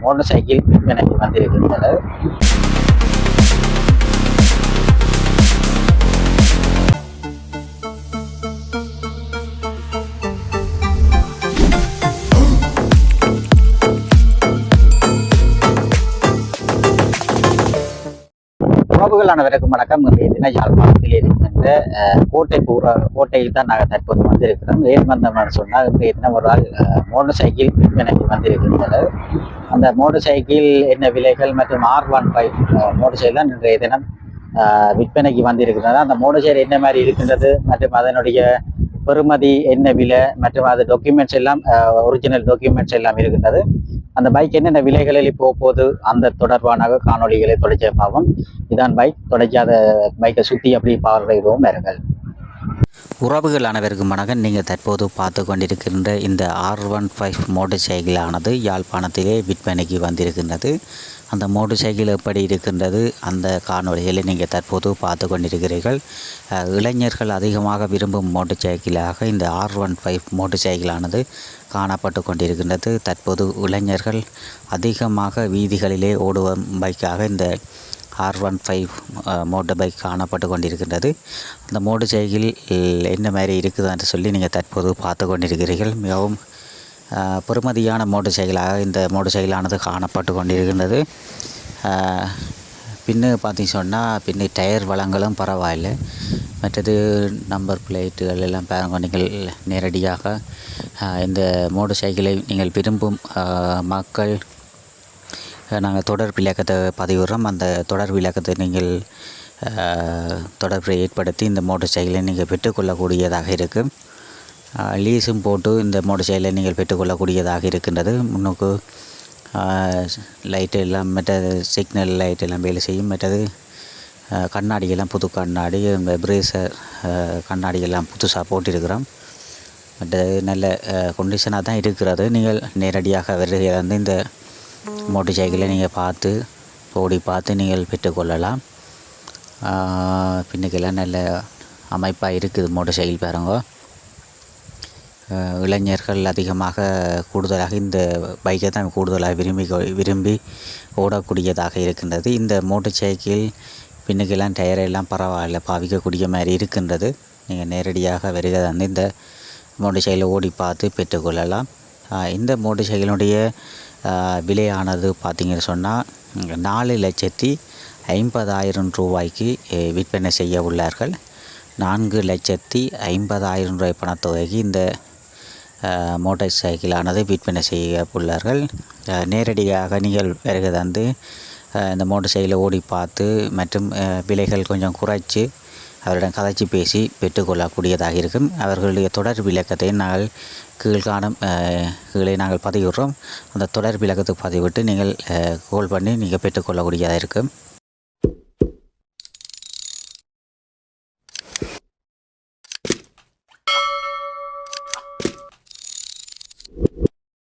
Motor cycle விற்பனைக்கு வந்திருக்கின்றன. உறவுகள் அனைவருக்கும் வணக்கம். இன்றைய தின யாழ்ப்பாணத்தில் இருக்கின்ற கோட்டையில் தான் நாங்கள் தற்போது வந்திருக்கிறோம். ஏன் வந்தோம்னு சொன்னால் இன்றைய தினம் ஒரு ஆள் மோட்டார் சைக்கிள் விற்பனைக்கு வந்திருக்கின்றனர். அந்த மோட்டார் சைக்கிள் என்ன விலைகள் மற்றும் R15 மோட்டார் சைக்கிள் தான் இன்றைய தினம் விற்பனைக்கு வந்திருக்கின்றன. அந்த மோட்டார் சைக்கிள் என்ன மாதிரி இருக்கின்றது மற்றும் அதனுடைய பெறுமதி என்ன விலை மற்றும் அது டாக்குமெண்ட்ஸ் எல்லாம் ஒரிஜினல் டாக்குமெண்ட்ஸ் எல்லாம் இருக்கின்றது. அந்த பைக் என்னென்ன விலைகளில் போகுது அந்த தொடர்பான காணொலிகளை தொடர்ச்சியாக பார்ப்போம். இதான் பைக், தொடர்ச்சியாத பைக்கை சுற்றி அப்படி பார்வையிடுவோம் பாருங்கள். உறவுகள் அனைவருக்கும் வணக்கம். நீங்கள் தற்போது பார்த்து கொண்டிருக்கின்ற இந்த R15 மோட்டார் சைக்கிளானது யாழ்ப்பாணத்திலே விற்பனைக்கு வந்திருக்கின்றது. அந்த மோட்டார் சைக்கிள் எப்படி இருக்கின்றது அந்த காணொலிகளை நீங்கள் தற்போது பார்த்து கொண்டிருக்கிறீர்கள். இளைஞர்கள் அதிகமாக விரும்பும் மோட்டார் சைக்கிளாக இந்த R15 மோட்டார் சைக்கிளானது காணப்பட்டு கொண்டிருக்கின்றது. தற்போது இளைஞர்கள் அதிகமாக வீதிகளிலே ஓடுவ பைக்காக இந்த R15 மோட்டார் பைக் காணப்பட்டு கொண்டிருக்கின்றது. அந்த மோட்டார் சைக்கிள் என்ன மாதிரி இருக்குது என்று சொல்லி நீங்கள் தற்போது பார்த்து கொண்டிருக்கிறீர்கள். மிகவும் பெறுமதியான மோட்டார் சைக்கிளாக இந்த மோட்டார் சைக்கிளானது காணப்பட்டு கொண்டிருக்கின்றது. பின்னு பார்த்தீங்க சொன்னால் பின்னு டயர் வளங்களும் பரவாயில்லை. மற்றது நம்பர் பிளேட்டுகள் எல்லாம் பாருங்க. நீங்கள் நேரடியாக இந்த மோட்டார் சைக்கிளை நீங்கள் விரும்பும் மக்கள் நாங்கள் தொடர்பு இலக்கத்தை பதிவிடுறோம். அந்த தொடர்பு இலக்கத்தை நீங்கள் தொடர்பை ஏற்படுத்தி இந்த மோட்டார் சைக்கிளை நீங்கள் பெற்றுக்கொள்ளக்கூடியதாக இருக்குது. லீஸும் போட்டு இந்த மோட்டார் சைக்கிளை நீங்கள் பெற்றுக்கொள்ளக்கூடியதாக இருக்கின்றது. முன்னுக்கு லைட்டு எல்லாம் மற்றது சிக்னல் லைட் எல்லாம் வேலை செய்யும். மற்றது கண்ணாடியெல்லாம் புது கண்ணாடி, இந்த பிரேசர் கண்ணாடியெல்லாம் புதுசாக போட்டிருக்கிறோம். மற்றது நல்ல கண்டிஷனாக தான் இருக்கிறது. நீங்கள் நேரடியாக வருகை வந்து இந்த மோட்டார் சைக்கிளை நீங்கள் ஓடி பார்த்து நீங்கள் பெற்றுக்கொள்ளலாம். பின்னுக்கெல்லாம் நல்ல அமைப்பாக இருக்குது மோட்டார் சைக்கிள் பாருங்க. இளைஞர்கள் அதிகமாக கூடுதலாக இந்த பைக்கை தான் கூடுதலாக விரும்பி ஓடக்கூடியதாக இருக்கின்றது. இந்த மோட்டார் சைக்கிள் பின்னுக்கெல்லாம் டயரெல்லாம் பரவாயில்லை, பாவிக்கக்கூடிய மாதிரி இருக்கின்றது. நீங்கள் நேரடியாக வருகை வந்து இந்த மோட்டார் சைக்கிளை ஓடி பார்த்து பெற்றுக்கொள்ளலாம். இந்த மோட்டார் சைக்கிளுடைய விலையானது பார்த்திங்கன்னு சொன்னால் 4,50,000 ரூபாய்க்கு விற்பனை செய்ய உள்ளார்கள். 4,50,000 ரூபாய் பணத்தொகைக்கு இந்த மோட்டார் சைக்கிளானது விற்பனை செய்ய உள்ளார்கள். நேரடியாக நீங்கள் வருகை தந்து இந்த மோட்டார் சைக்கிளை ஓடி பார்த்து மற்றும் விலைகள் கொஞ்சம் குறைச்சி அவரிடம் கதைச்சி பேசி பெற்றுக்கொள்ளக்கூடியதாக இருக்கும். அவர்களுடைய தொடர்பு இலக்கத்தை நாங்கள் கீழே நாங்கள் பதிவிடுறோம். அந்த தொடர்பு இலக்கத்துக்கு பதிவிட்டு நீங்கள் கால் பண்ணி நீங்கள் பெற்றுக்கொள்ளக்கூடியதாக இருக்கும்.